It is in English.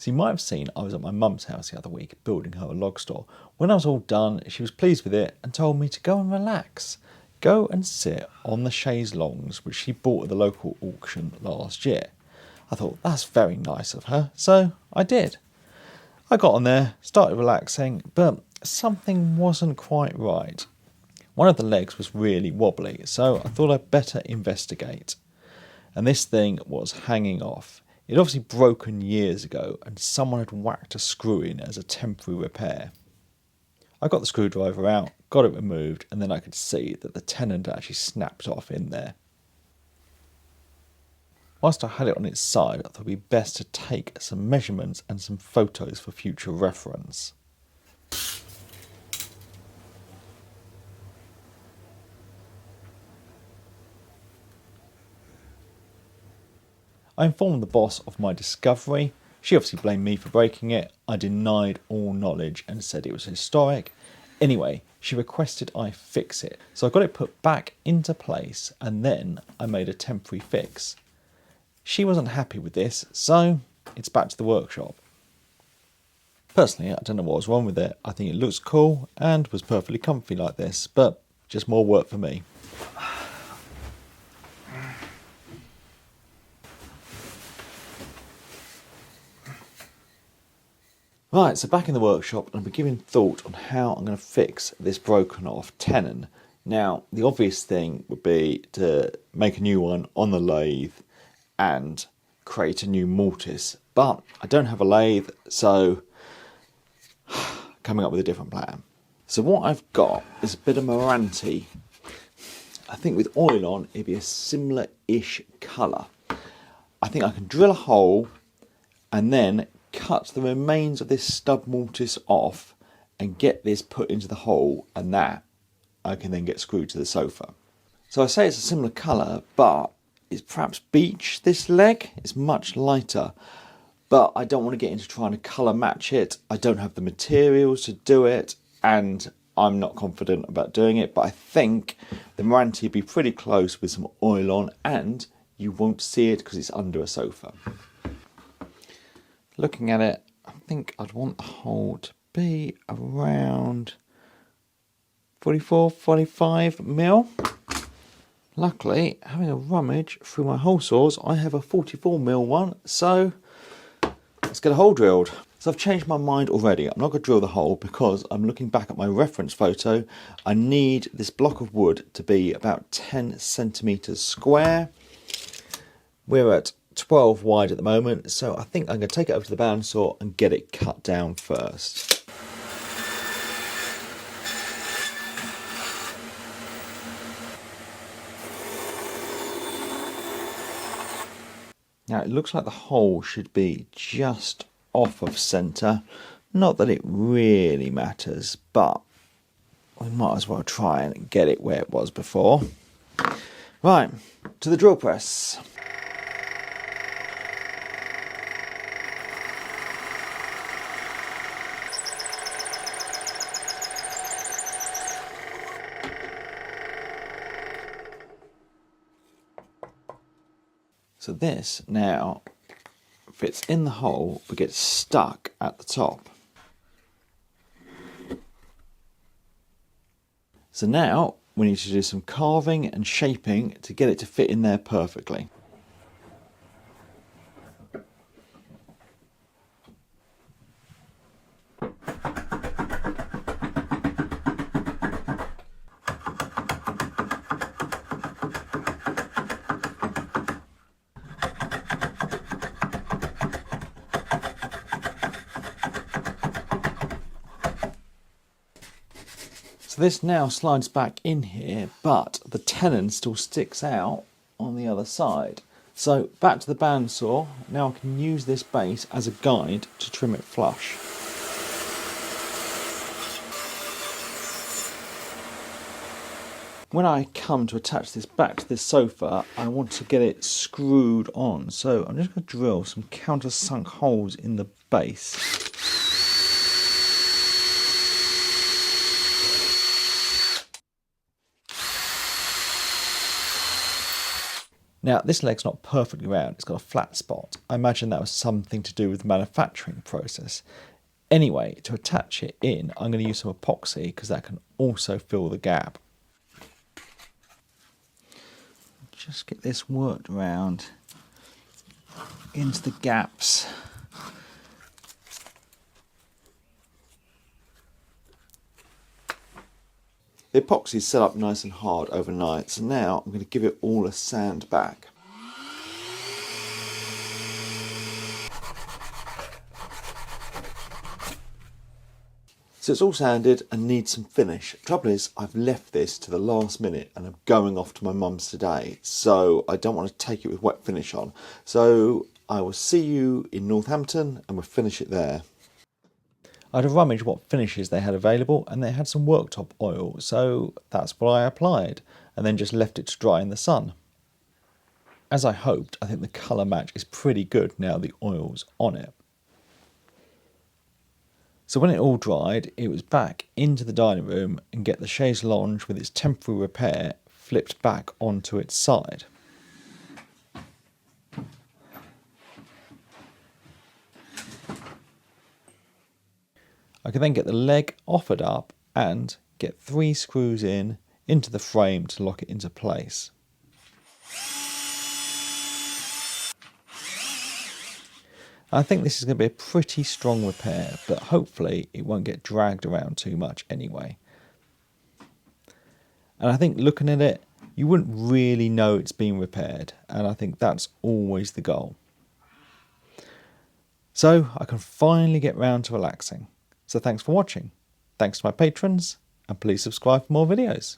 So you might have seen I was at my mum's house the other week building her a log store. When I was all done, she was pleased with it and told me to go and relax. Go and sit on the chaise longues which she bought at the local auction last year. I thought that's very nice of her, so I did. I got on there, started relaxing, but something wasn't quite right. One of the legs was really wobbly, so I thought I'd better investigate. And this thing was hanging off. It had obviously broken years ago and someone had whacked a screw in as a temporary repair. I got the screwdriver out, got it removed, and then I could see that the tenon had actually snapped off in there. Whilst I had it on its side, I thought it would be best to take some measurements and some photos for future reference. I informed the boss of my discovery. She obviously blamed me for breaking it. I denied all knowledge and said it was historic. Anyway, she requested I fix it. So I got it put back into place and then I made a temporary fix. She wasn't happy with this, so it's back to the workshop. Personally, I don't know what was wrong with it. I think it looks cool and was perfectly comfy like this, but just more work for me. Right, so back in the workshop, and I've been giving thought on how I'm going to fix this broken off tenon. Now, the obvious thing would be to make a new one on the lathe and create a new mortise. But I don't have a lathe, so coming up with a different plan. So what I've got is a bit of Meranti. I think with oil on, it'd be a similar-ish colour. I think I can drill a hole and then cut the remains of this stub mortise off and get this put into the hole, and that I can then get screwed to the sofa. So I say it's a similar colour, but it's perhaps beige, this leg. It's much lighter, but I don't want to get into trying to colour match it. I don't have the materials to do it, and I'm not confident about doing it, but I think the Meranti would be pretty close with some oil on, and you won't see it because it's under a sofa. Looking at it, I think I'd want the hole to be around 44-45 mil. Luckily, having a rummage through my hole saws, I have a 44 mil one, so let's get a hole drilled. So I've changed my mind already. I'm not going to drill the hole because I'm looking back at my reference photo. I need this block of wood to be about 10 centimetres square. We're at 12 wide at the moment, so I think I'm going to take it over to the bandsaw and get it cut down first. Now it looks like the hole should be just off of centre. Not that it really matters, but we might as well try and get it where it was before. Right, to the drill press. So this now fits in the hole but gets stuck at the top. So now we need to do some carving and shaping to get it to fit in there perfectly. So this now slides back in here, but the tenon still sticks out on the other side. So back to the bandsaw. Now I can use this base as a guide to trim it flush. When I come to attach this back to this sofa, I want to get it screwed on. So I'm just going to drill some countersunk holes in the base. Now, this leg's not perfectly round, it's got a flat spot. I imagine that was something to do with the manufacturing process. Anyway, to attach it in, I'm going to use some epoxy because that can also fill the gap. Just get this worked around into the gaps. The epoxy is set up nice and hard overnight, so now I'm going to give it all a sand back. So it's all sanded and needs some finish. Trouble is, I've left this to the last minute and I'm going off to my mum's today, so I don't want to take it with wet finish on. So I will see you in Northampton and we'll finish it there. I had a rummage what finishes they had available, and they had some worktop oil, so that's what I applied and then just left it to dry in the sun. As I hoped, I think the colour match is pretty good now the oil's on it. So when it all dried, it was back into the dining room and get the chaise lounge with its temporary repair flipped back onto its side. I can then get the leg offered up and get 3 screws into the frame to lock it into place. I think this is going to be a pretty strong repair, but hopefully it won't get dragged around too much anyway. And I think looking at it, you wouldn't really know it's been repaired, and I think that's always the goal. So I can finally get round to relaxing. So thanks for watching. Thanks to my patrons, and please subscribe for more videos.